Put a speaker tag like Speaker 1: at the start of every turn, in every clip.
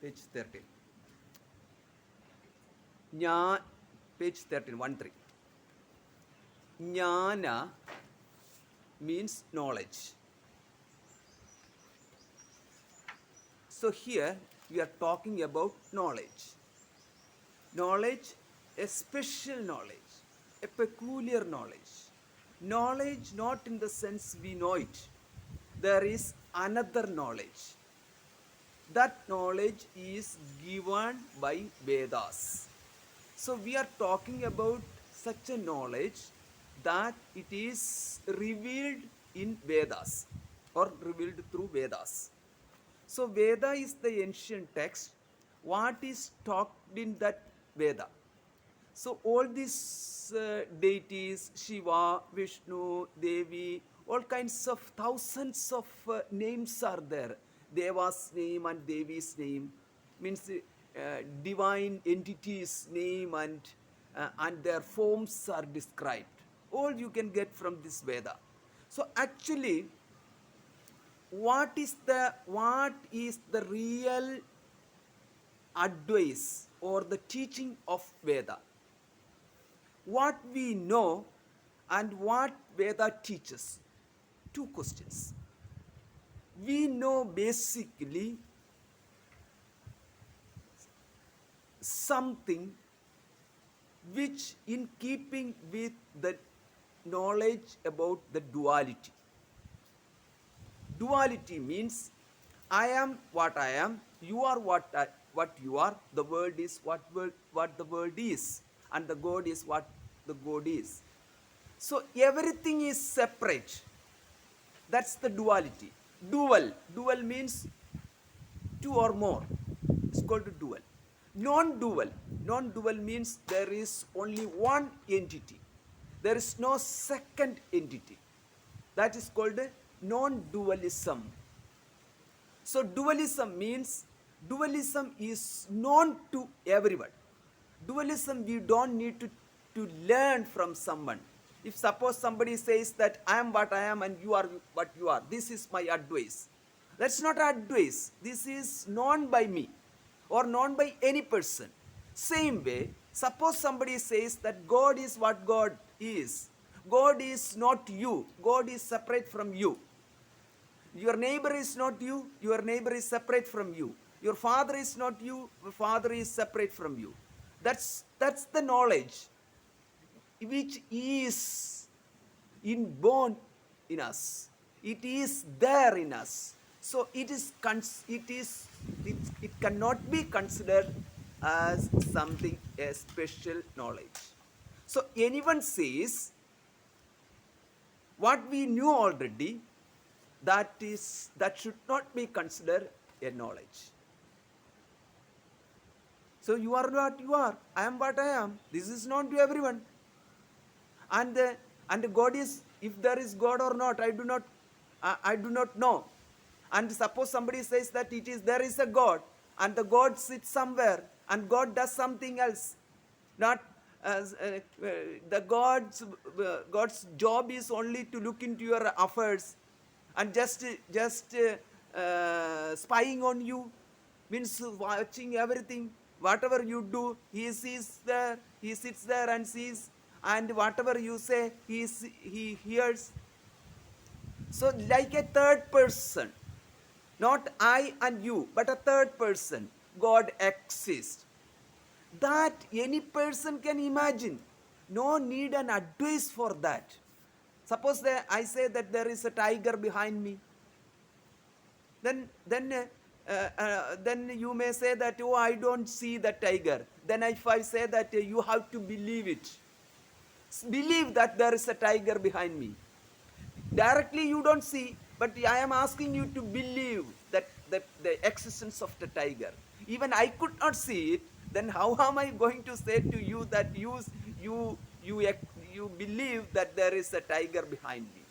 Speaker 1: page 13. Jna, page 13, 1 3. Jnana means knowledge. So here we are talking about knowledge. Knowledge, a special knowledge, a peculiar knowledge. Knowledge not in the sense we know it. There is another knowledge. That knowledge is given by Vedas. So we are talking about such a knowledge that it is revealed in Vedas or revealed through Vedas. So Veda is the ancient text. What is talked in that Veda? So all these deities, Shiva, Vishnu, Devi, all kinds of thousands of names are there. Deva's name and Devi's name means divine entities' name and their forms are described. All you can get from this Veda. So actually, what is the real advice or the teaching of Veda? What we know and what Veda teaches. Two questions. We know basically something which in keeping with the knowledge about the duality. Duality means I am what I am, you are what you are, the world is what the world is, and the God is what the God is. So everything is separate. That's the duality. Dual means two or more. It's called a dual. Non-dual means there is only one entity. There is no second entity. That is called a non-dualism. So dualism is known to everyone. Dualism we don't need to learn from someone. If suppose somebody says that I am what I am and you are what you are, this is my advice. That's not advice. This is known by me or known by any person. Same way, suppose somebody says that God is what God is. God is not you. God is separate from you. Your neighbor is not you. Your neighbor is separate from you. Your father is not you. Your father is separate from you. That's the knowledge which is inborn in us. It is there in us. So it cannot be considered as something a special knowledge. So anyone says what we knew already, that should not be considered a knowledge. So you are what you are. I am what I am. This is known to everyone. And God is, if there is God or not, I do not know. And suppose somebody says that there is a God, and the God sits somewhere, and God does something else. Not the God's job is only to look into your affairs and just spying on you, means watching everything. Whatever you do, he sees there, he sits there and sees, and whatever you say, he hears. So like a third person, not I and you, but a third person, God exists. That any person can imagine. No need an advice for that. Suppose that I say that there is a tiger behind me. Then you may say that, oh, I don't see the tiger. Then if I say that, you have to believe it. Believe that there is a tiger behind me. Directly you don't see, but I am asking you to believe that the existence of the tiger. Even I could not see it. Then how am I going to say to you that you believe that there is a tiger behind me?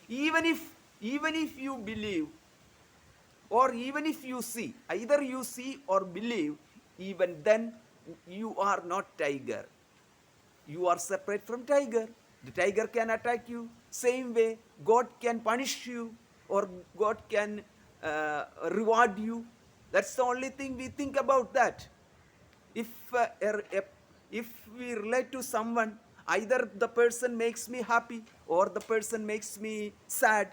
Speaker 1: Even if you believe, or even if you see, either you see or believe, even then you are not tiger. You are separate from tiger. The tiger can attack you. Same way, God can punish you, or God can reward you. That's the only thing we think about that. If if we relate to someone, either the person makes me happy or the person makes me sad,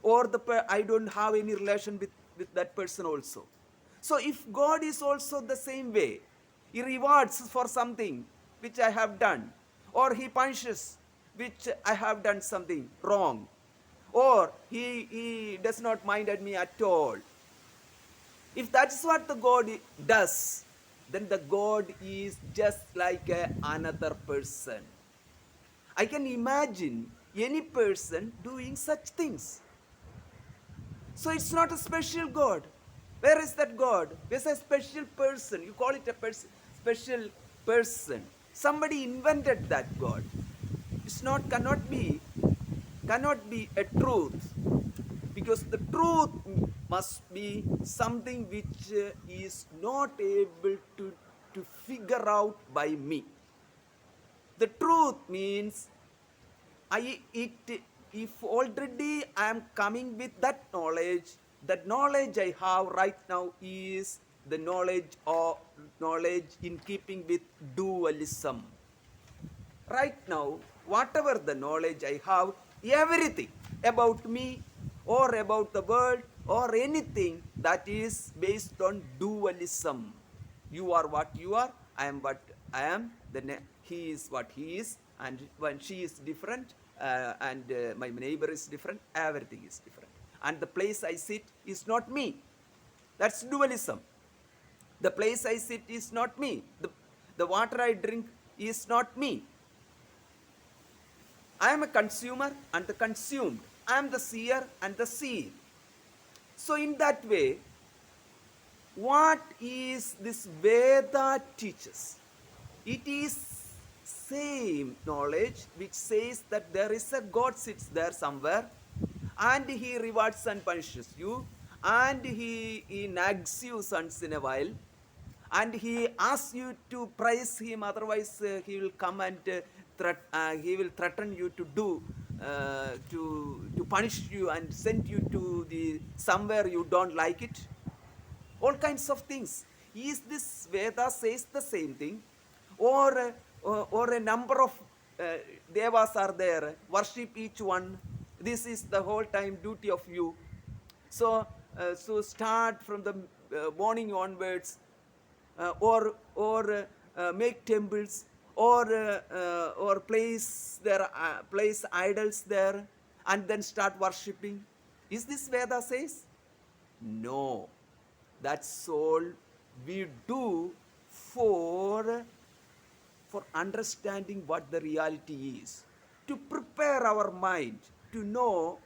Speaker 1: or I don't have any relation with that person also. So if God is also the same way, he rewards for something which I have done, or he punishes which I have done something wrong, or he does not mind at me at all. If that's what the God does, then the God is just like another person. I can imagine any person doing such things. So it's not a special God. Where is that God? There's a special person. You call it a special person. Somebody invented that God. It's not cannot be a truth, because the truth must be something which is not able to figure out by me. The truth means if already I am coming with that knowledge I have right now is the knowledge in keeping with dualism. Right now, whatever the knowledge I have, everything about me or about the world or anything, that is based on dualism. You are what you are, I am what I am, then he is what he is, and when she is different, and my neighbor is different, everything is different. And the place I sit is not me. That's dualism. The place I sit is not me. The water I drink is not me. I am a consumer and the consumed. I am the seer and the seen. So in that way, what is this Veda teaches? It is same knowledge which says that there is a God sits there somewhere, and he rewards and punishes you, and he nags you once in a while, and he asks you to praise him, otherwise he will come and he will threaten you to do to punish you and send you to the somewhere you don't like it. All kinds of things. Is this Veda says the same thing, or a number of devas are there, worship each one, this is the whole time duty of you. So start from the morning onwards, or make temples, or place idols there, and then start worshipping. Is this Veda says? No. That's all we do for understanding what the reality is, to prepare our mind to know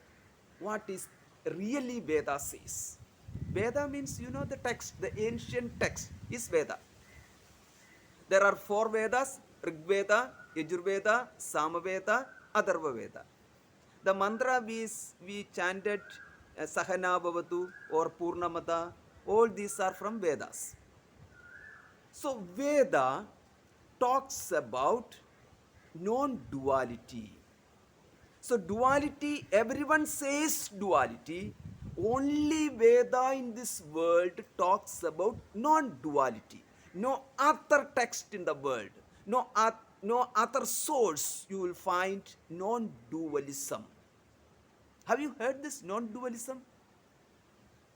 Speaker 1: what is really Veda says. Veda means, the text, the ancient text is Veda. There are 4 Vedas: Rig Veda, Yajurveda, Samaveda, Atharva Veda. The mantra we chanted, Sahana Bhavatu or Purnamata, all these are from Vedas. So Veda talks about non-duality. So duality, everyone says duality. Only Veda in this world talks about non-duality. No other text in the world, no other source you will find non-dualism. Have you heard this non-dualism?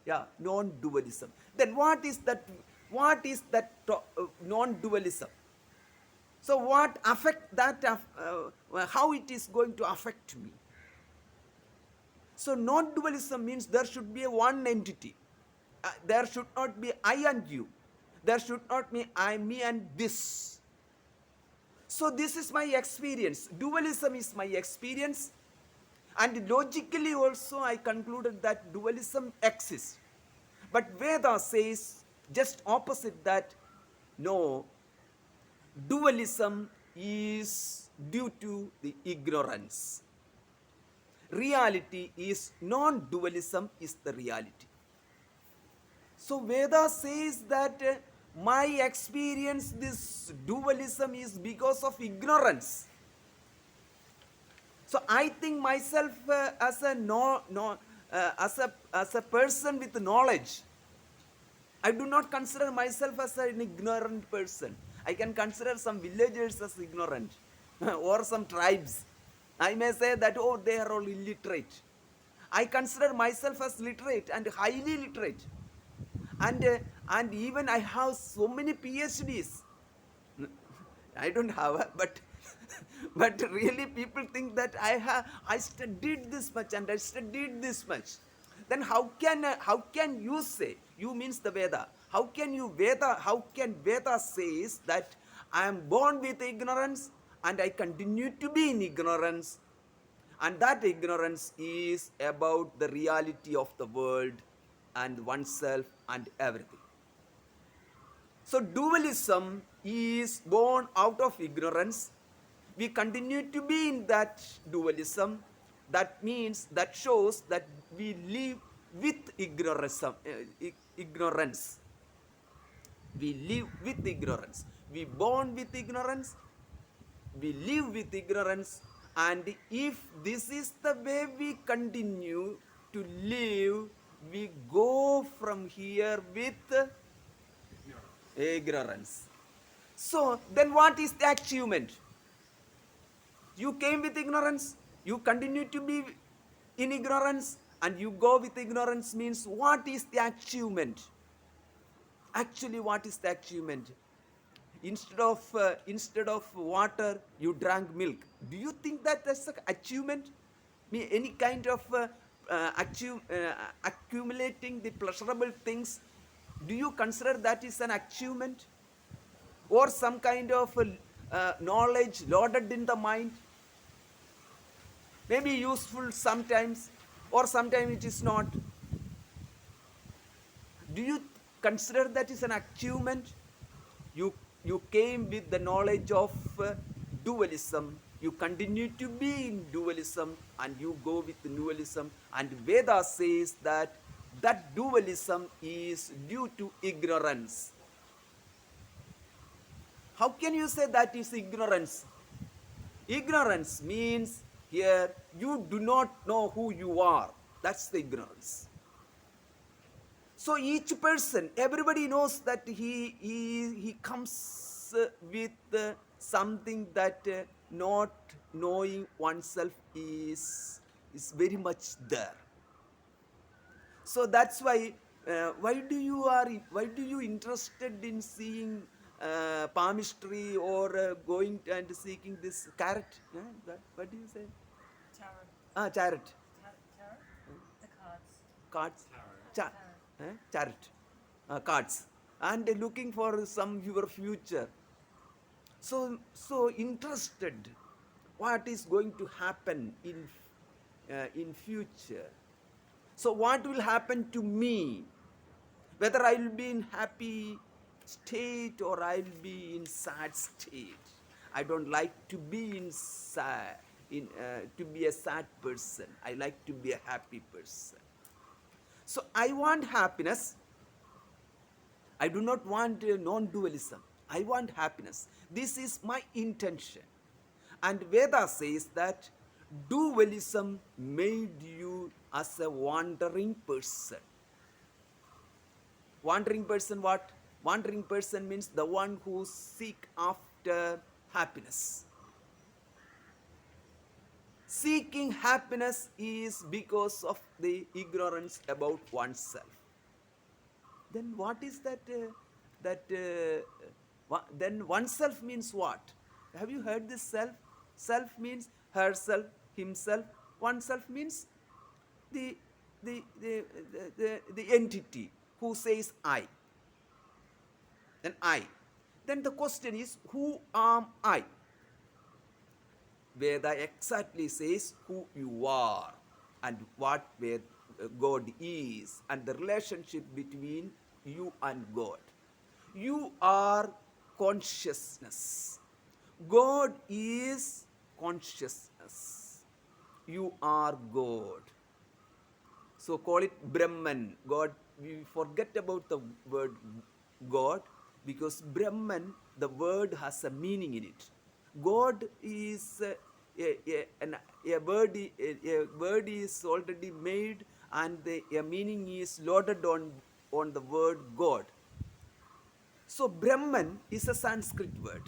Speaker 1: Yeah, non-dualism. Then what is that? What is that non-dualism? So what affect that? How it is going to affect me? So non-dualism means there should be a one entity. There should not be I and you. There should not be I, me, and this. So this is my experience. Dualism is my experience. And logically also I concluded that dualism exists. But Veda says just opposite that. No, dualism is due to the ignorance. Reality is non-dualism is the reality. So Veda says that my experience, this dualism is because of ignorance. So I think myself as a person with knowledge. I do not consider myself as an ignorant person. I can consider some villagers as ignorant or some tribes. I may say that, oh, they are all illiterate. I consider myself as literate and highly literate. And, uh, and even I have so many PhDs. I don't have, but but really people think that I studied this much and I studied this much. Then how can you say, you means the Veda? How can Veda says that I am born with ignorance and I continue to be in ignorance, and that ignorance is about the reality of the world and oneself and everything. So dualism is born out of ignorance. We continue to be in that dualism. That means, that shows that we live with ignorance. Ignorance. We live with ignorance. We born with ignorance. We live with ignorance. And if this is the way we continue to live, we go from here with ignorance. So then what is the achievement? You came with ignorance, you continue to be in ignorance, and you go with ignorance means what is the achievement? Actually, what is the achievement? Instead of water, you drank milk. Do you think that that's an achievement? Any kind of accumulating the pleasurable things, do you consider that is an achievement? Or some kind of knowledge loaded in the mind, may be useful sometimes, or sometimes it is not. Do you consider that is an achievement? You came with the knowledge of dualism, you continue to be in dualism, and you go with dualism, and Veda says that that dualism is due to ignorance. How can you say that is ignorance? Ignorance means here you do not know who you are. That's the ignorance. So each person, everybody knows that he comes with something that not knowing oneself is very much there. So that's why do you interested in seeing palmistry or going and seeking this carrot? What do you say?
Speaker 2: Tarot.
Speaker 1: Chariot.
Speaker 2: Tarot? The cards.
Speaker 1: Cards. Chariot. Cards. And looking for some your future. So interested. What is going to happen in future? So what will happen to me? Whether I will be in happy state or I will be in sad state. I don't like to be to be a sad person. I like to be a happy person. So I want happiness. I do not want non-dualism. I want happiness. This is my intention. And Veda says that dualism made you as a wandering person. Wandering person what? Wandering person means the one who seek after happiness. Seeking happiness is because of the ignorance about oneself. Then what is that? Then oneself means what? Have you heard this self? Self means herself, himself. Oneself means the entity who says I. Then I. Then the question is, who am I? Veda exactly says who you are and what God is and the relationship between you and God. You are consciousness. God is consciousness. You are God. So call it Brahman. God, we forget about the word God because Brahman, the word has a meaning in it. God is a word is already made and a meaning is loaded on the word God. So Brahman is a Sanskrit word.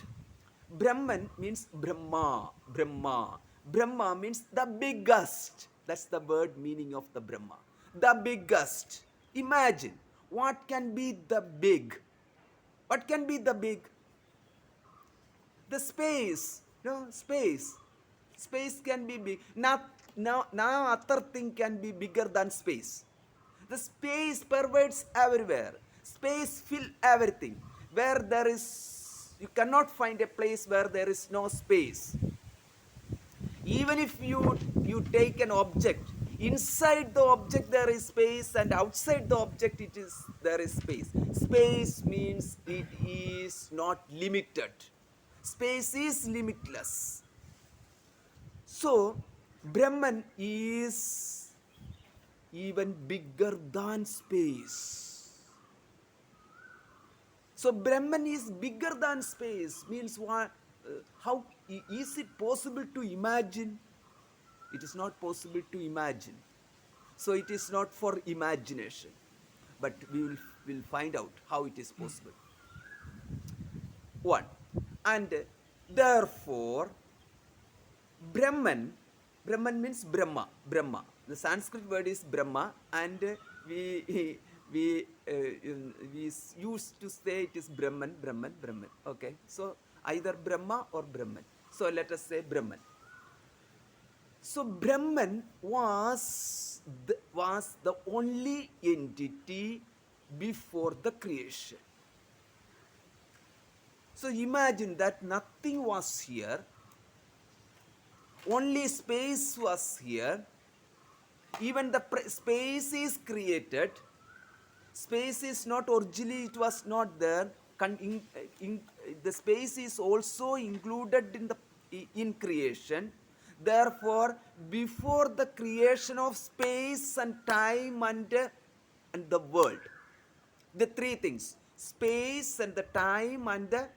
Speaker 1: Brahman means Brahma, Brahma. Brahma means the biggest. That's the word meaning of the Brahma. The biggest. Imagine what can be the big. What can be the big? The space. No, space. Space can be big. Now other thing can be bigger than space. The space pervades everywhere. Space fill everything. Where there is, you cannot find a place where there is no space. Even if you take an object, inside the object there is space, and outside the object there is space. Space means it is not limited. Space is limitless. So Brahman is even bigger than space. So Brahman is bigger than space means what? How is it possible to imagine? It is not possible to imagine. So it is not for imagination. But we will find out how it is possible. One. And therefore, Brahman, Brahman means Brahma, Brahma. The Sanskrit word is Brahma, and we we used to say it is Brahman, Brahman, Brahman. Okay, so either Brahma or Brahman. So let us say Brahman. So Brahman was the only entity before the creation. So imagine that nothing was here, only space was here. Even the space is created. Space is not originally, it was not there. The space is also included in creation. Therefore, before the creation of space and time and the world, the three things, space and the time and the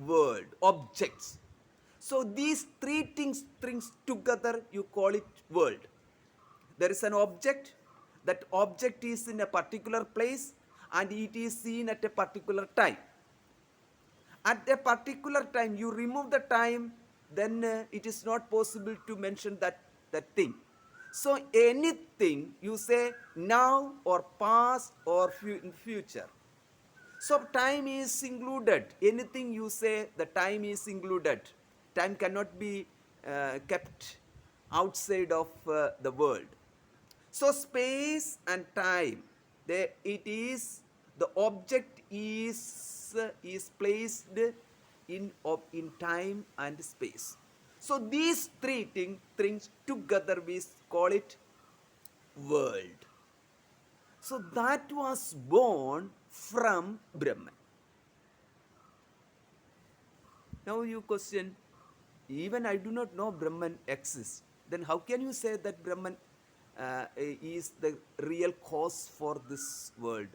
Speaker 1: world, objects. So these three things together, you call it world. There is an object. That object is in a particular place and it is seen at a particular time. At a particular time, you remove the time, then it is not possible to mention that thing. So anything you say now or past or in future. So time is included. Anything you say, the time is included. Time cannot be kept outside of the world. So space and time, the object is placed in time and space. So these three things together we call it world. So that was born from Brahman. Now you question, even I do not know Brahman exists. Then how can you say that Brahman is the real cause for this world?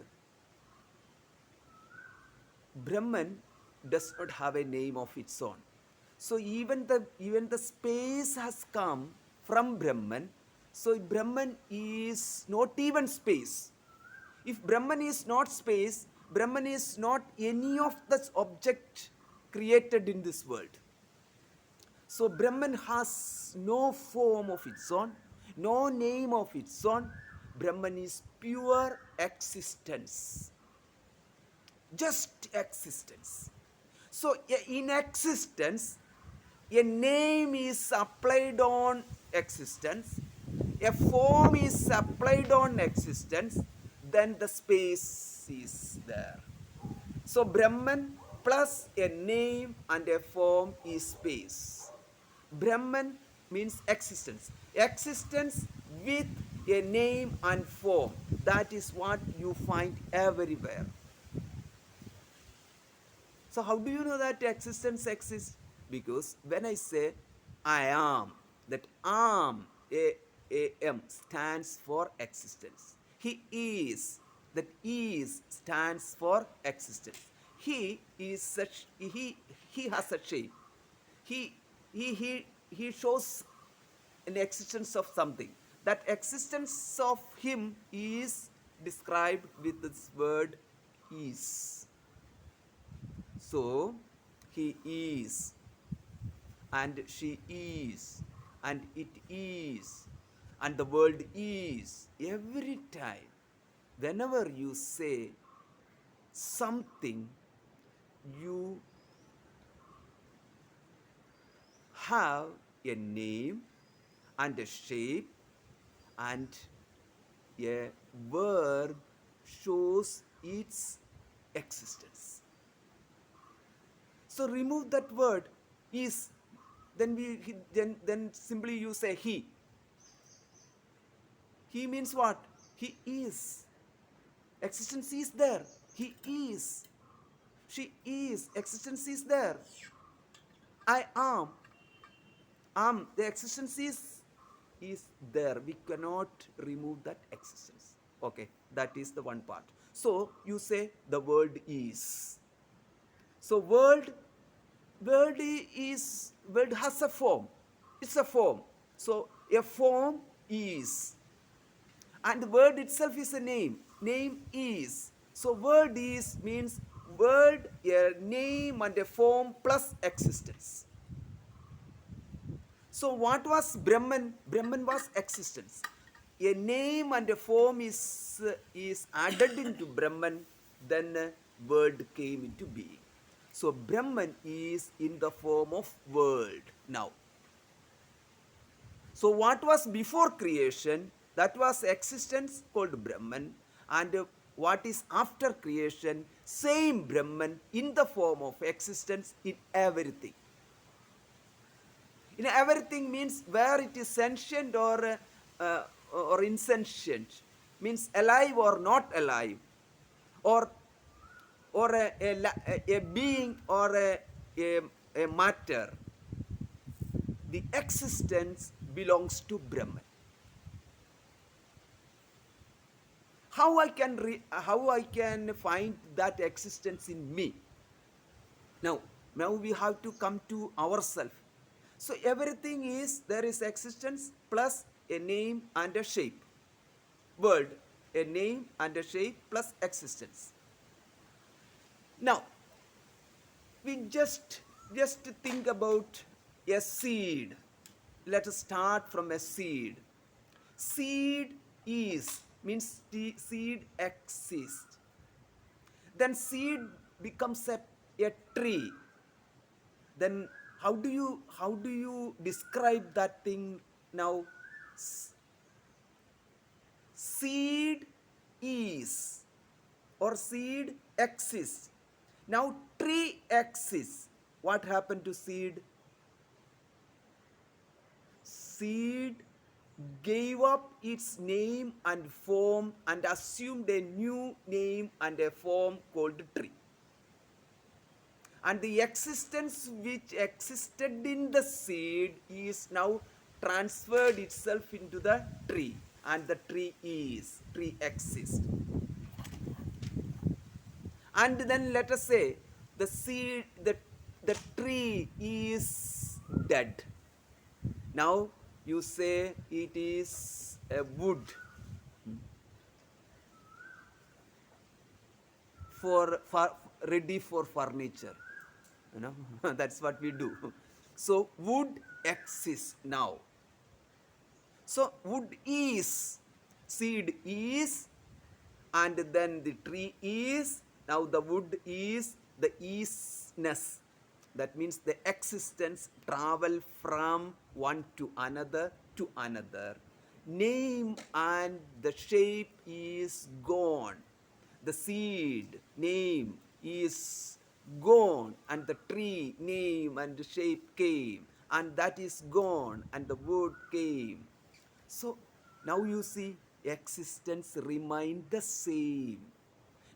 Speaker 1: Brahman does not have a name of its own. So even the space has come from Brahman. So Brahman is not even space. If Brahman is not space, Brahman is not any of the object created in this world. So Brahman has no form of its own, no name of its own. Brahman is pure existence. Just existence. So in existence, a name is applied on existence, a form is applied on existence, then the space is there. So Brahman plus a name and a form is space. Brahman means existence. Existence with a name and form. That is what you find everywhere. So how do you know that existence exists? Because when I say I am, that am, A-M stands for existence. He is, that is stands for existence. He is such, he has a shape. He shows an existence of something. That existence of him is described with this word is. So he is, and she is, and it is, and the world is. Every time, whenever you say something, you have a name and a shape, and a verb shows its existence. So remove that word is, then simply you say he. He means what? He is. Existence is there. He is. She is. Existence is there. I am. The existence is there. We cannot remove that existence. Okay, that is the one part. So you say the world is. So world has a form. It's a form. So a form is, and the word itself is a name. Name is. So word is means word, a name and a form plus existence. So what was Brahman? Brahman was existence. A name and a form is added into Brahman, then word came into being. So Brahman is in the form of world now. So what was before creation? That was existence called Brahman, and what is after creation? Same Brahman in the form of existence in everything. In everything means where it is sentient or insentient, means alive or not alive, or a being or a matter. The existence belongs to Brahman. How I can find that existence in me? Now we have to come to ourselves. So everything is, there is existence plus a name and a shape. World, a name and a shape plus existence. Now we just think about a seed. Let us start from a seed. Seed is means the seed exists. Then seed becomes a tree. Then how do you describe that thing now? Seed is, or seed exists. Now tree exists. What happened to seed? Seed gave up its name and form and assumed a new name and a form called tree. And the existence which existed in the seed is now transferred itself into the tree, and the tree exists. And then let us say the seed, the tree is dead. Now you say it is a wood for ready for furniture. That's what we do. So wood exists now. So wood is, seed is, and then the tree is. Now the wood is the isness. That means the existence travel from one to another to another. Name and the shape is gone. The seed name is gone, and the tree name and the shape came, and that is gone, and the wood came. So now you see existence remained the same.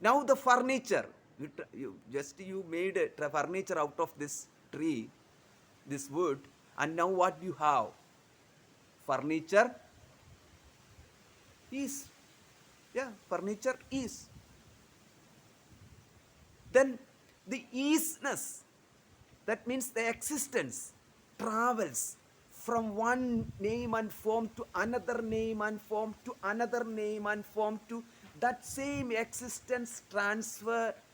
Speaker 1: Now the furniture, you made a furniture out of this tree, this wood, and now what you have? Furniture is. Yeah, furniture is. Then the isness, that means the existence, travels from one name and form to another name and form to another name and form to that same existence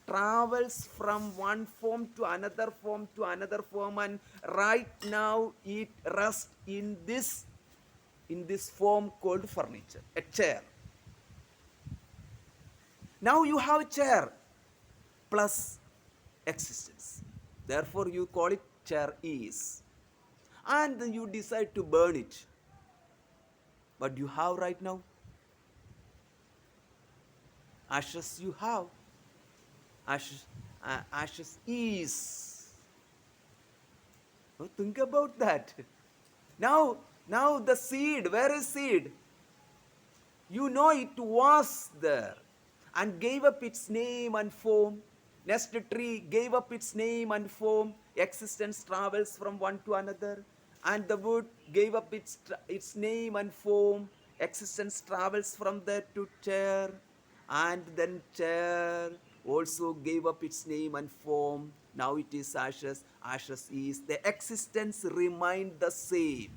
Speaker 1: travels from one form to another form to another form, and right now it rests in this form called furniture, a chair. Now you have a chair plus existence. Therefore, you call it chair is. And then you decide to burn it. What do you have right now? Ashes you have. Ashes is. Oh, think about that. Now the seed, where is seed? You know it was there and gave up its name and form. Next tree gave up its name and form. Existence travels from one to another. And the wood gave up its name and form. Existence travels from there to chair. And then chair also gave up its name and form. Now it is ashes. Ashes is. The existence remained the same.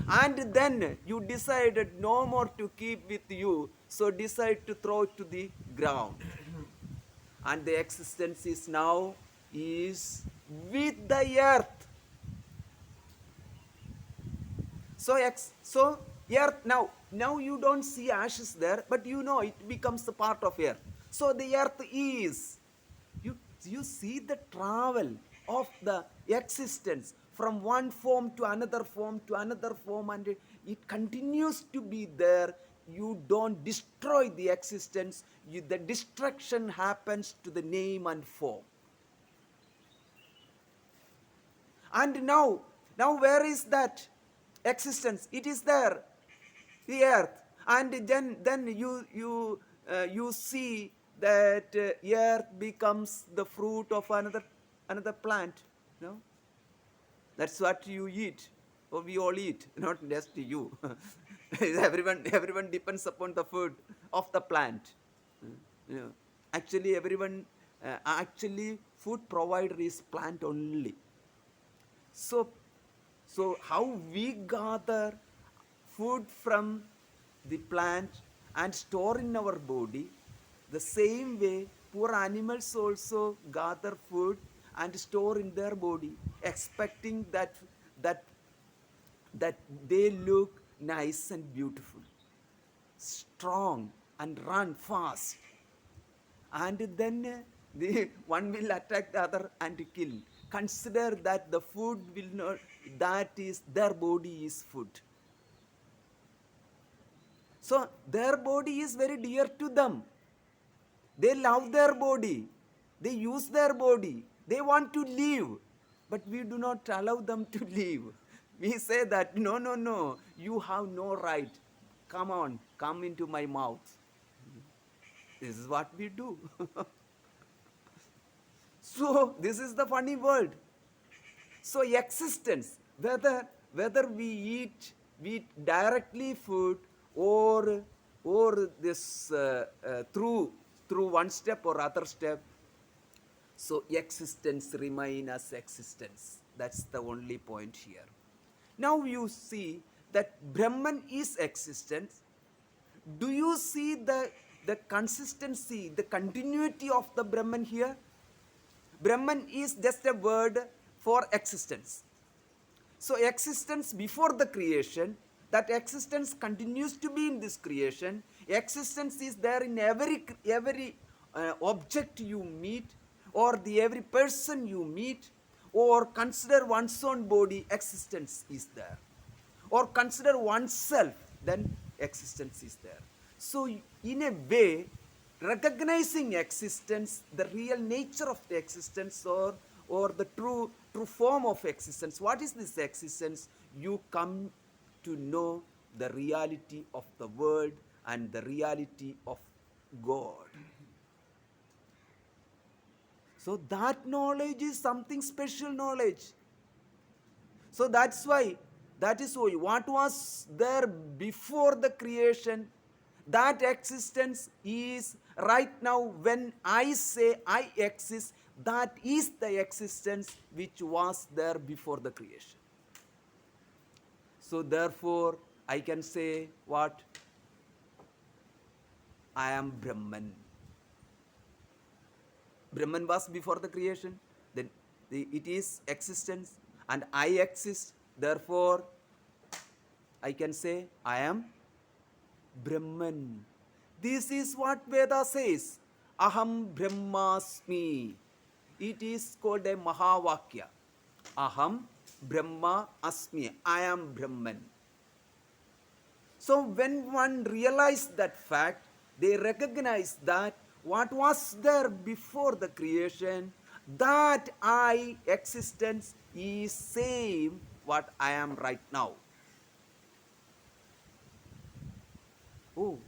Speaker 1: And then you decided no more to keep with you, so decide to throw it to the ground. And the existence is now is with the earth. So earth now you don't see ashes there, but you know it becomes a part of earth. So the earth is. You see the travel of the existence from one form to another form to another form, and it continues to be there. You don't destroy the existence. The destruction happens to the name and form. And now where is that existence? It is there, the earth. And then you see that earth becomes the fruit of another plant. No, that's what you eat, or we all eat, not just you. Everyone depends upon the food of the plant. You know, actually food provider is plant only. So how we gather food from the plant and store in our body, the same way poor animals also gather food and store in their body, expecting that that they look nice and beautiful, strong, and run fast. And then the one will attack the other and kill. Consider that the food will not, that is their body is food. So their body is very dear to them. They love their body. They use their body. They want to live. But we do not allow them to live. We say that, no, you have no right. Come on, come into my mouth. This is what we do. So this is the funny world. So existence, whether we eat directly food or this through one step or other step, so existence remain as existence. That's the only point here. Now you see that Brahman is existence. Do you see the consistency, the continuity of the Brahman here? Brahman is just a word for existence. So existence before the creation, that existence continues to be in this creation. Existence is there in every object you meet, or every person you meet, or consider one's own body, existence is there. Or consider oneself, then existence is there. So in a way, recognizing existence, the real nature of the existence, or the true form of existence, what is this existence? You come to know the reality of the world and the reality of God. So that knowledge is something special knowledge. So that is why what was there before the creation, that existence is right now. When I say I exist, that is the existence which was there before the creation. So therefore, I can say what? I am Brahman. Brahman was before the creation, then it is existence, and I exist. Therefore, I can say I am Brahman. This is what Veda says. Aham Brahmasmi. It is called a Mahavakya. Aham Brahma Asmi. I am Brahman. So when one realized that fact, they recognize that what was there before the creation, that I existence is same what I am right now. Oh,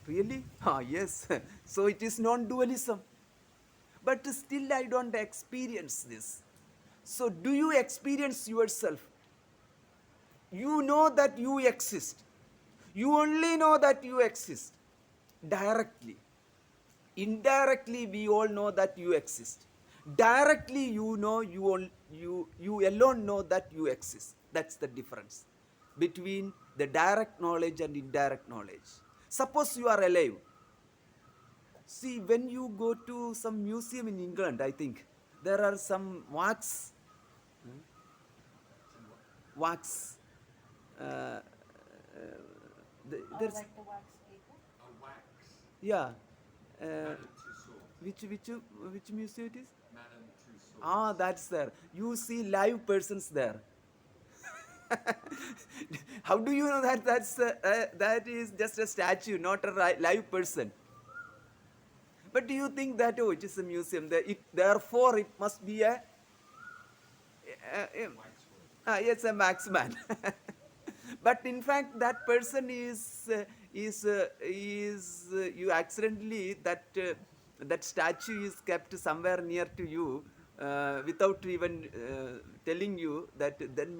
Speaker 1: really? Ah, yes. So it is non-dualism. But still I don't experience this. So do you experience yourself? You know that you exist. You only know that you exist directly. Indirectly, we all know that you exist. Directly, you know you alone know that you exist. That's the difference between the direct knowledge and indirect knowledge. Suppose you are alive. See, when you go to some museum in England, I think there are some wax. Uh,
Speaker 2: Oh,
Speaker 1: there's
Speaker 2: like the wax paper?
Speaker 1: yeah. Uh, which museum it is? Ah, that's there. You see live persons there. How do you know that that is just a statue, not a live person? But do you think that oh, it is a museum? Therefore, it must be yes, a marksman. But in fact, that person is you accidentally that statue is kept somewhere near to you without even telling you that. Then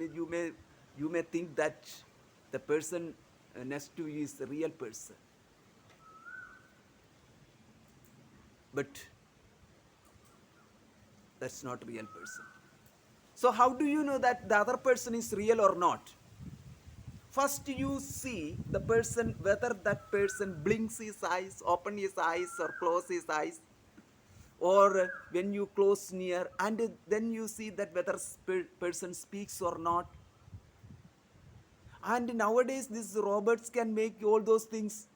Speaker 1: you may think that the person next to you is the real person, but that's not real person. So how do you know that the other person is real or not? First you see the person, whether that person blinks his eyes, open his eyes or close his eyes, or when you close near, and then you see that whether person speaks or not. And nowadays these robots can make all those things,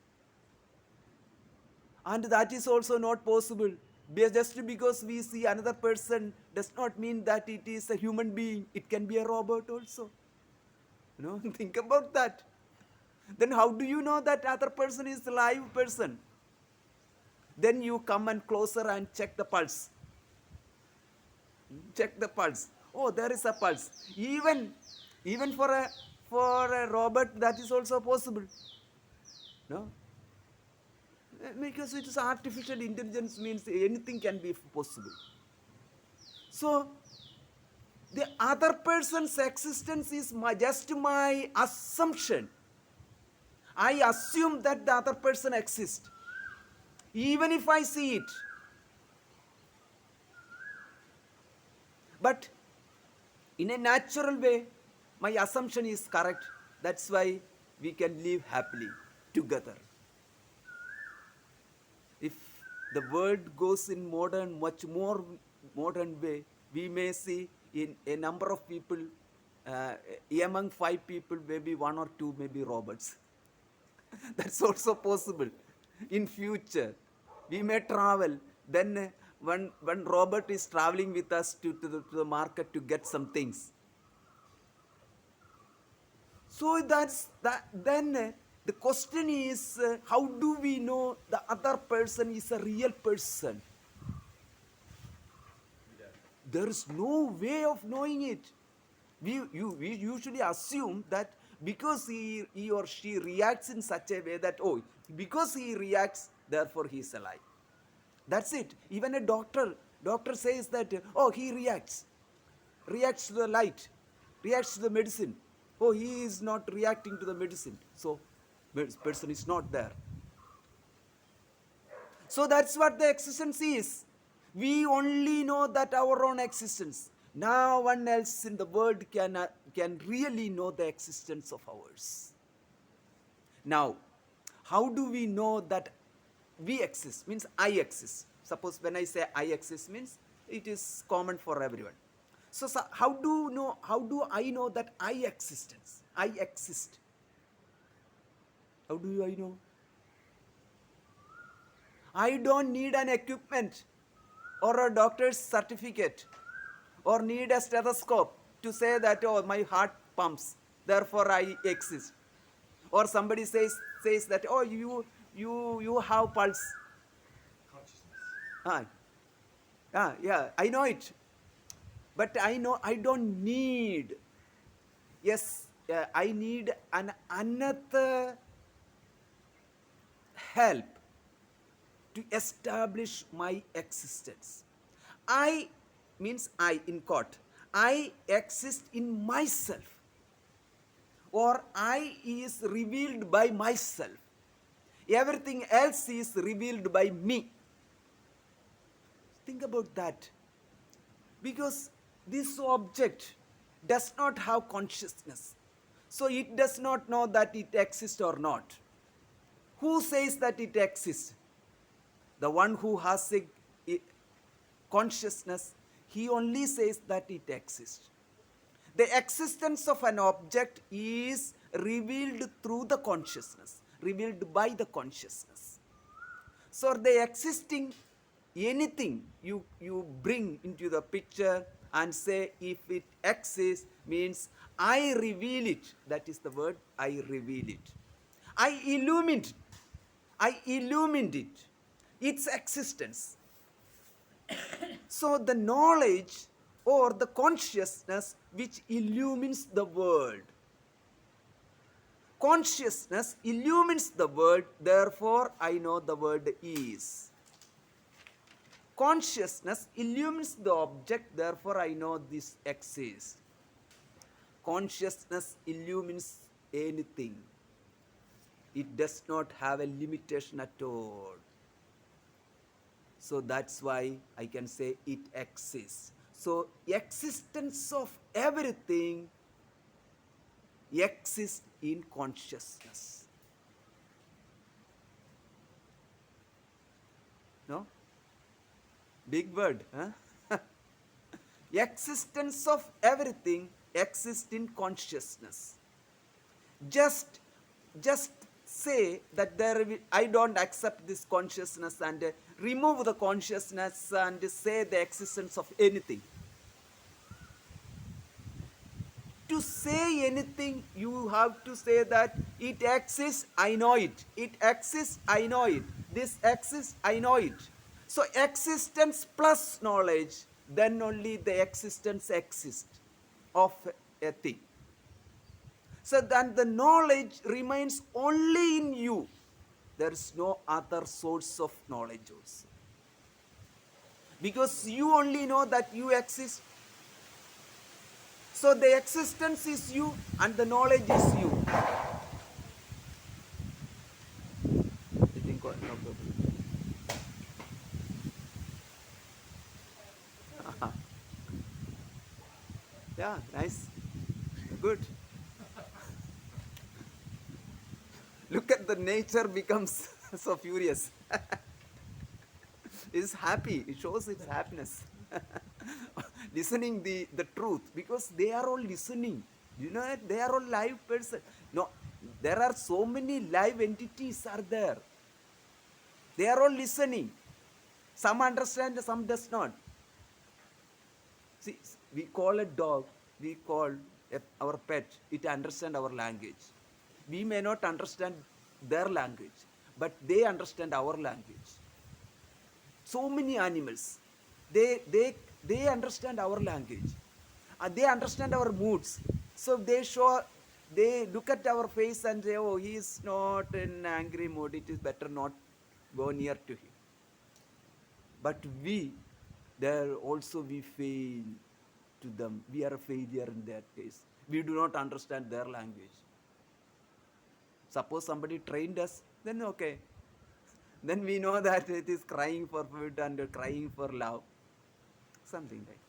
Speaker 1: and that is also not possible. Just because we see another person does not mean that it is a human being. It can be a robot also. Think about that. Then how do you know that other person is a live person? Then you come and closer and check the pulse. Check the pulse. Oh, there is a pulse. Even for a robot, that is also possible. No? Because it is artificial intelligence, means anything can be possible. So the other person's existence is just my assumption. I assume that the other person exists, even if I see it. But in a natural way, my assumption is correct. That's why we can live happily together. If the world goes in much more modern way, we may see in a number of people, among 5 people, maybe 1 or 2 may be robots. That's also possible. In future, we may travel. Then one robot is traveling with us to the market to get some things. So that's that. Then the question is, how do we know the other person is a real person? There is no way of knowing it. We usually assume that because he or she reacts in such a way that, oh, because he reacts, therefore he is alive. That's it. Even a doctor says that, oh, he reacts to the light, reacts to the medicine. Oh, he is not reacting to the medicine, so person is not there. So that's what the existence is. We only know that our own existence. No one else in the world can really know the existence of ours. Now, how do we know that we exist? Means I exist. Suppose when I say I exist means it is common for everyone. So how do I know that I exist? How do I know? I don't need an equipment or a doctor's certificate or need a stethoscope to say that, oh, my heart pumps, therefore I exist. Or somebody says that, oh, you have pulse. Ah, yeah, I know it. But I know I don't need. Yes, I need another help to establish my existence. I means I in quote. I exist in myself, or I is revealed by myself. Everything else is revealed by me. Think about that. Because this object does not have consciousness. So it does not know that it exists or not. Who says that it exists? The one who has a consciousness, he only says that it exists. The existence of an object is revealed through the consciousness, revealed by the consciousness. So the existing anything you bring into the picture and say if it exists means I reveal it. That is the word, I reveal it. I illumined it, its existence. So the knowledge or the consciousness which illumines the world. Consciousness illumines the world, therefore I know the world is. Consciousness illumines the object, therefore I know this exists. Consciousness illumines anything. It does not have a limitation at all. So that's why I can say it exists. So existence of everything exists in consciousness. No? Big word, huh? Existence of everything exists in consciousness. Just say that I don't accept this consciousness and remove the consciousness and say the existence of anything. To say anything, you have to say that it exists, I know it. It exists, I know it. This exists, I know it. So existence plus knowledge, then only the existence exists of a thing. So then the knowledge remains only in you. There is no other source of knowledge also. Because you only know that you exist. So the existence is you and the knowledge is you. I think no problem. Yeah, nice. Good. Look at the nature becomes so furious. It's happy. It shows its happiness. Listening the truth, because they are all listening. You know that they are all live person. No, there are so many live entities are there. They are all listening. Some understand, some does not. See, we call a dog, we call our pet, it understand our language. We may not understand their language, but they understand our language. So many animals, they understand our language. They understand our moods. So they look at our face and say, oh, he is not in angry mood, it is better not go near to him. But there also we fail to them. We are a failure in that case. We do not understand their language. Suppose somebody trained us, then okay. Then we know that it is crying for food and crying for love. Something like.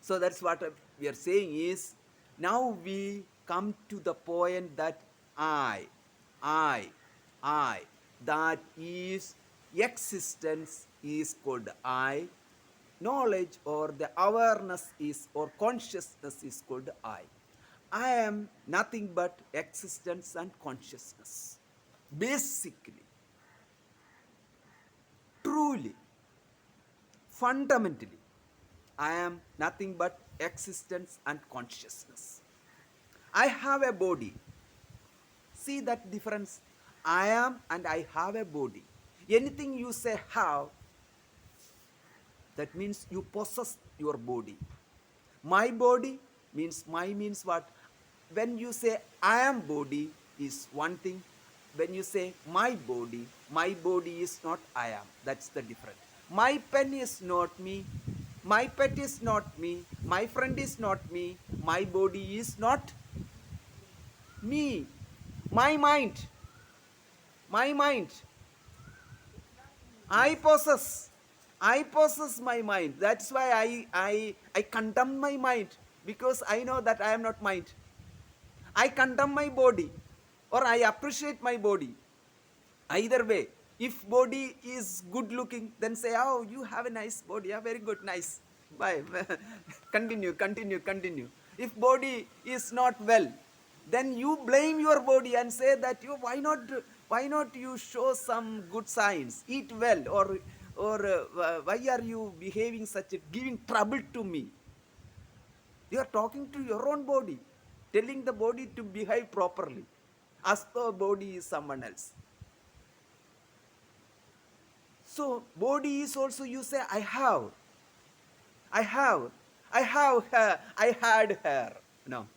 Speaker 1: So that's what we are saying is, now we come to the point that I, that is existence is called I, knowledge or the awareness is or consciousness is called I. I am nothing but existence and consciousness. Basically, truly, fundamentally, I am nothing but existence and consciousness. I have a body. See that difference? I am and I have a body. Anything you say have, that means you possess your body. My body means what? When you say I am body is one thing. When you say my body is not I am. That's the difference. My pen is not me. My pet is not me. My friend is not me. My body is not me. My mind. My mind. I possess. I possess my mind. That's why I condemn my mind because I know that I am not mind. I condemn my body or I appreciate my body. Either way, if body is good looking, then say, oh, you have a nice body. Yeah, very good, nice. Bye. Continue. If body is not well, then you blame your body and say that you why not you show some good signs, eat well, or why are you behaving such a giving trouble to me? You are talking to your own body, telling the body to behave properly, as though body is someone else. So body is also, you say I have, hair, I had hair. No.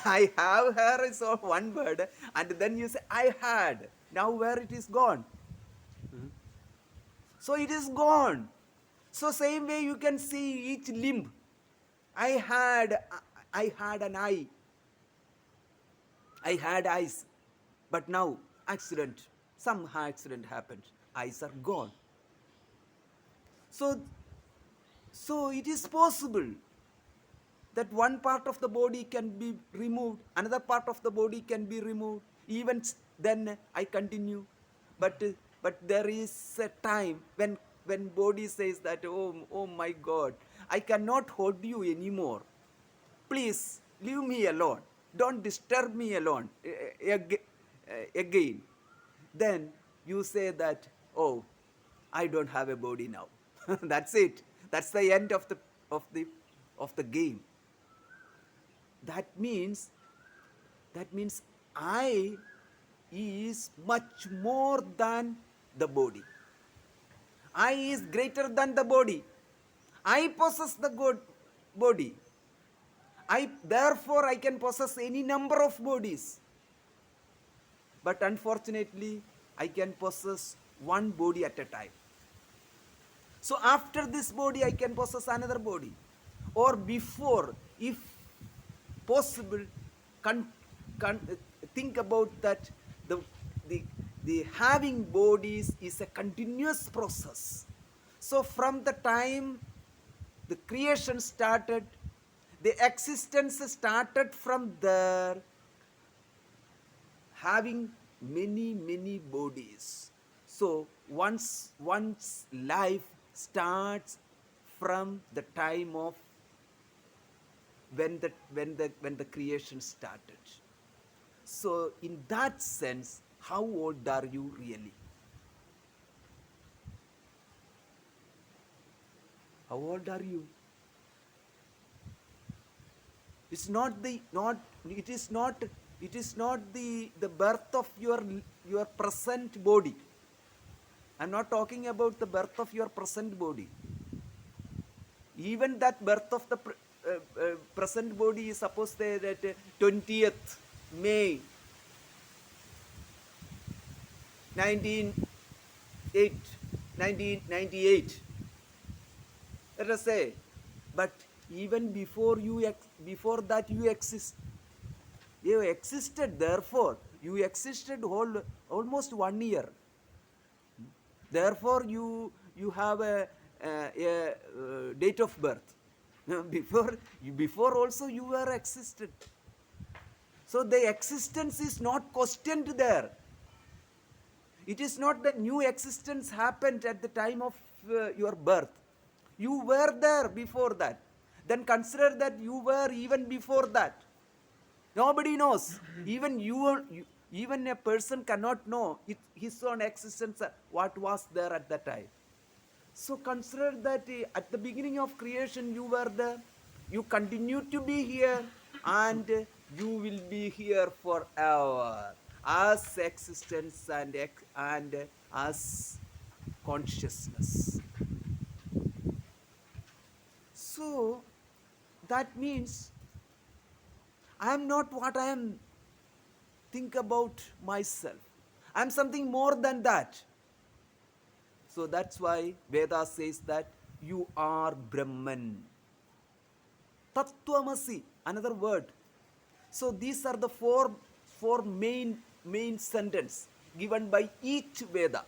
Speaker 1: I have hair is all one word, and then you say I had. Now where it is gone? So it is gone. So same way you can see each limb. I had an eye. I had eyes. But now accident. Some accident happened. Eyes are gone. So it is possible that one part of the body can be removed, another part of the body can be removed. Even then I continue. But there is a time when body says that, oh my God, I cannot hold you anymore. Please leave me alone. Don't disturb me alone again. Then you say that, oh, I don't have a body now. That's it. That's the end of the game. That means I is much more than the body. I is greater than the body. I possess the good body. Therefore I can possess any number of bodies. But unfortunately, I can possess one body at a time. So after this body, I can possess another body. Or before, if possible, think about that the having bodies is a continuous process. So from the time the creation started, the existence started from there, having many bodies. So once life starts from the time of when the creation started. So in that sense, how old are you really? How old are you? It is not the birth of your present body. I'm not talking about the birth of your present body. Even that birth of the present body is supposed that 20th May 1998. Let us say, but even before that you existed. Therefore, you existed almost 1 year. Therefore, you have a date of birth. Before also you were existed. So the existence is not questioned there. It is not that new existence happened at the time of your birth. You were there before that. Then consider that you were even before that. Nobody knows. Even even a person cannot know his own existence, what was there at that time. So consider that at the beginning of creation you were there, you continue to be here, and you will be here forever as existence and as consciousness. So that means I am not what I am think about myself. I am something more than that. So that's why Veda says that you are Brahman. Tattvamasi, another word. So these are the four main sentence given by each Veda.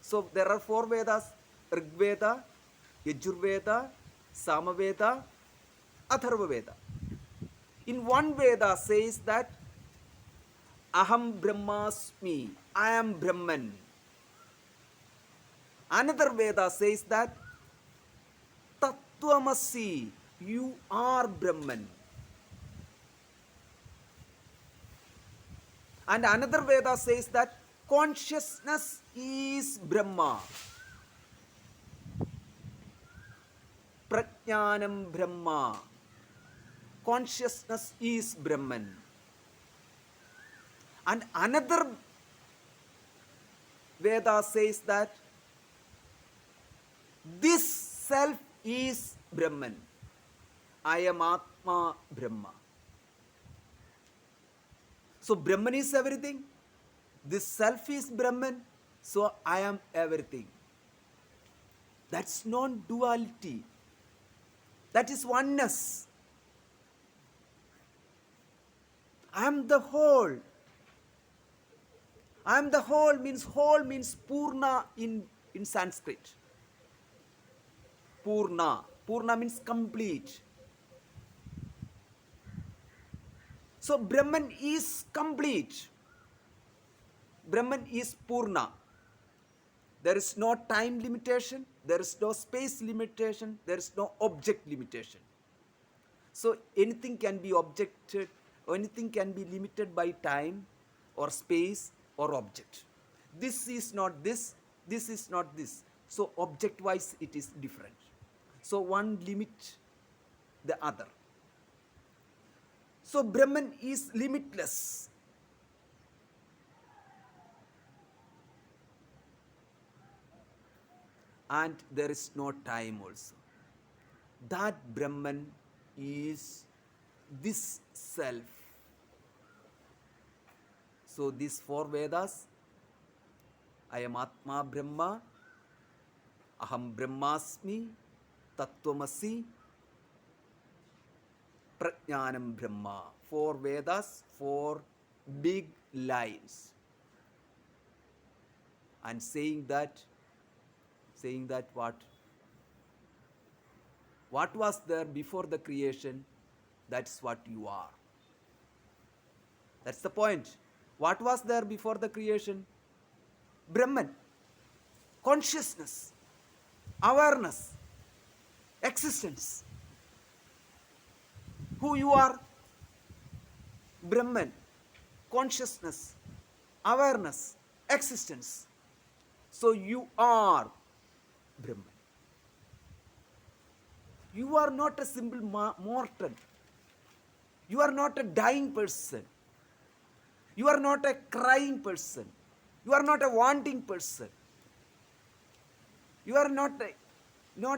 Speaker 1: So there are four Vedas: Rig Veda, Yajurveda, Samaveda, Atharva Veda. In one Veda says that Aham Brahmasmi, I am Brahman. Another Veda says that Tattvamasi, you are Brahman. And another Veda says that consciousness is Brahma. Prajnanam Brahma. Consciousness is Brahman. And another Veda says that this self is Brahman. I am Atma Brahma. So Brahman is everything. This self is Brahman. So I am everything. That's non-duality. That is oneness. I am the whole. I am the whole means Purna in Sanskrit. Purna. Purna means complete. So Brahman is complete. Brahman is Purna. There is no time limitation. There is no space limitation. There is no object limitation. So anything can be objected, anything can be limited by time or space or object. This is not this is not this. So object wise it is different. So one limit the other. So Brahman is limitless. And there is no time also. That Brahman is this self. So these four Vedas, I am Atma Brahma, Aham Brahmasmi, Tattvamasi, Prajnanam Brahma. Four Vedas, four big lines. And saying that what? What was there before the creation? That's what you are. That's the point. What was there before the creation? Brahman. Consciousness. Awareness. Existence. Who you are? Brahman. Consciousness. Awareness. Existence. So you are Brahman. You are not a simple mortal. You are not a dying person. You are not a crying person. You are not a wanting person. You are not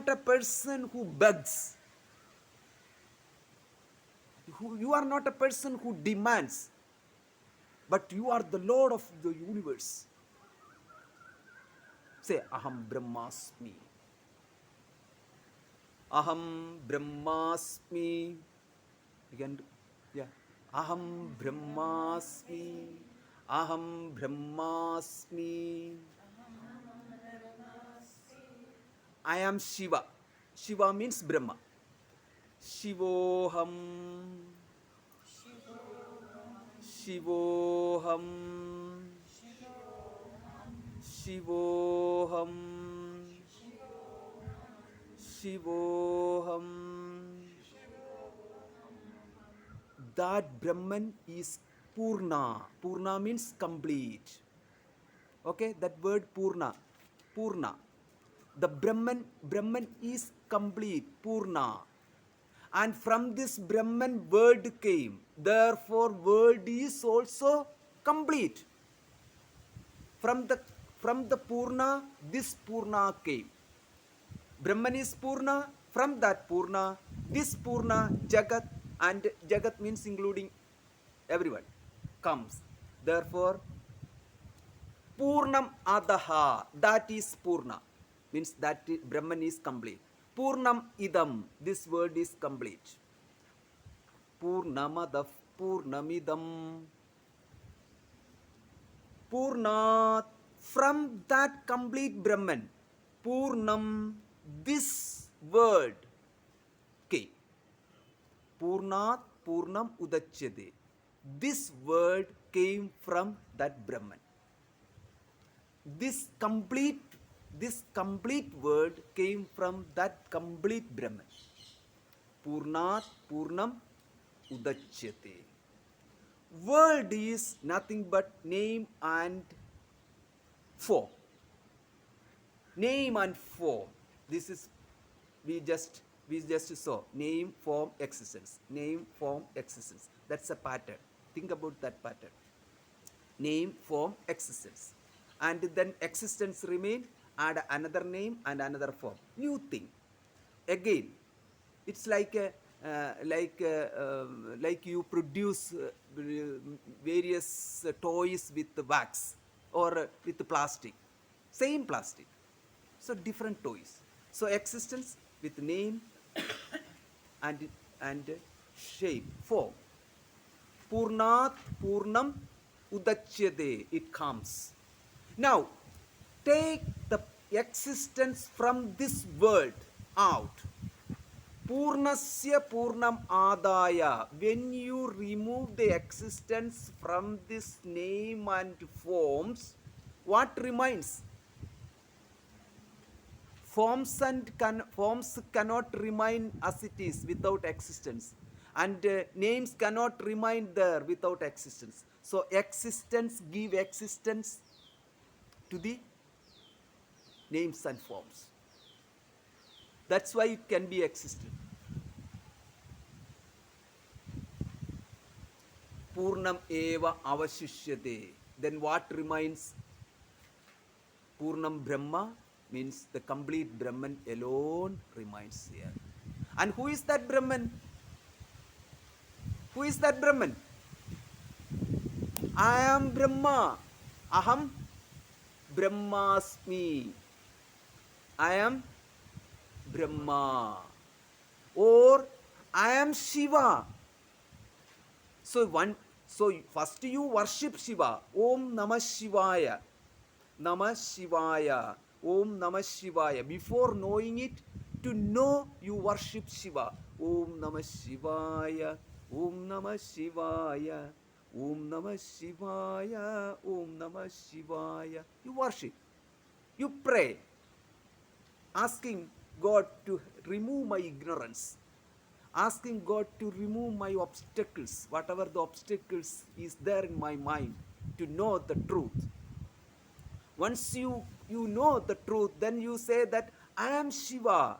Speaker 1: a person who begs. You are not a person who demands. But you are the Lord of the universe. Say, Aham Brahmasmi. Aham Brahmasmi. Again, yeah. Aham Brahmasmi. Aham Brahmasmi. I am Shiva. Shiva means Brahma. Shivoham. Shivoham. Shivoham. Shivoham. That Brahman is Purna. Purna means complete. Okay, that word Purna. Purna. The Brahman is complete. Purna. And from this Brahman word came. Therefore, word is also complete. From the Purna, this Purna came. Brahman is Purna. From that Purna, this Purna, Jagat, and Jagat means including everyone, comes. Therefore, Purnam Adaha, that is Purna, means that Brahman is complete. Purnam Idam, this word is complete. Purnamadav Purnamidam. Purnat, from that complete Brahman, Purnam, this word came. Purnat Purnam Udachyade. This word came from that Brahman. This complete word came from that complete Brahman. Purnat Purnam Udachyate. Word is nothing but name and form. Name and form. This is we just saw name, form, existence. Name, form, existence. That's a pattern. Think about that pattern. Name, form, existence. And then existence remain, add another name and another form. New thing. Again, it's like you produce various toys with wax or with plastic. Same plastic. So different toys. So existence with name and shape, form. Purnat Purnam Udachyade, it comes. Now, take the existence from this world out. Purnasya Purnam Adaya. When you remove the existence from this name and forms, what remains? Forms cannot remain as it is without existence, and names cannot remain there without existence. So existence give existence to the names and forms. That's why it can be existent. Purnam eva avashishyate. Then what remains? Purnam Brahma means the complete Brahman alone remains here. And who is that Brahman? Who is that Brahman? I am Brahma. Aham Brahmasmi. I am Brahma. Or I am Shiva. So first you worship Shiva. Om Namah Shivaya. Namah Shivaya. Om Namah Shivaya. Before knowing it, to know you worship Shiva. Om Namah Shivaya. Om Namah Shivaya. Om Namah Shivaya. Om Namah Shivaya. You worship. You pray. Asking God to remove my ignorance. Asking God to remove my obstacles. Whatever the obstacles is there in my mind. To know the truth. Once you know the truth, then you say that I am Shiva.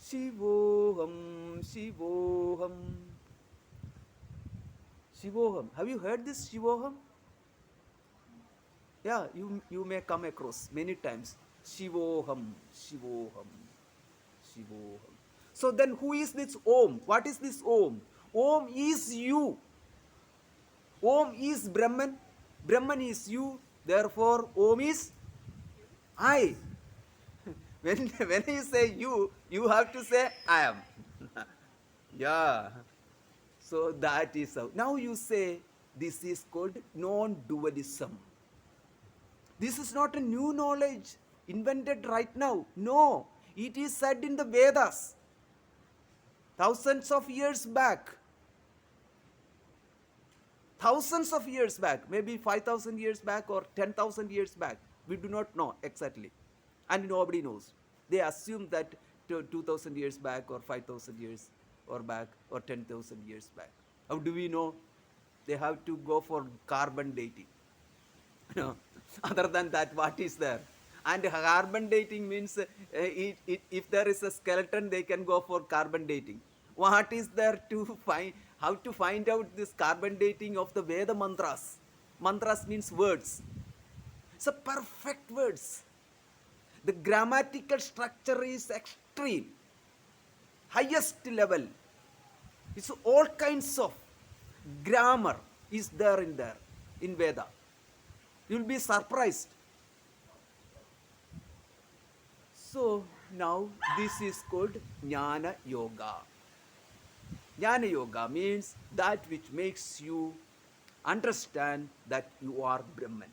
Speaker 1: Shivoham, Shivoham. Shivoham. Have you heard this Shivoham? Yeah, you may come across many times. Shivoham, Shivoham, Shivoham. So then who is this Om? What is this Om? Om is you. Om is Brahman. Brahman is you. Therefore, Om is I. When you say you have to say I am. Yeah. So that is how. Now you say this is called non-dualism. This is not a new knowledge invented right now. No. It is said in the Vedas. Thousands of years back. Thousands of years back. Maybe 5,000 years back or 10,000 years back. We do not know exactly. And nobody knows. They assume that 2000 years back or 5000 years or back or 10,000 years back. How do we know? They have to go for carbon dating. No. Other than that, what is there? And carbon dating means if there is a skeleton, they can go for carbon dating. What is there to find? How to find out this carbon dating of the Veda mantras? Mantras means words. So perfect words. The grammatical structure is extreme, highest level. It's all kinds of grammar is there in Veda. You'll be surprised. So now this is called Jnana Yoga. Jnana Yoga means that which makes you understand that you are Brahman.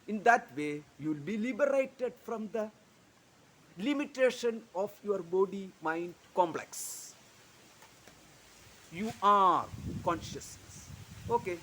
Speaker 1: In that way, you will be liberated from the limitation of your body mind complex. You are consciousness. Okay.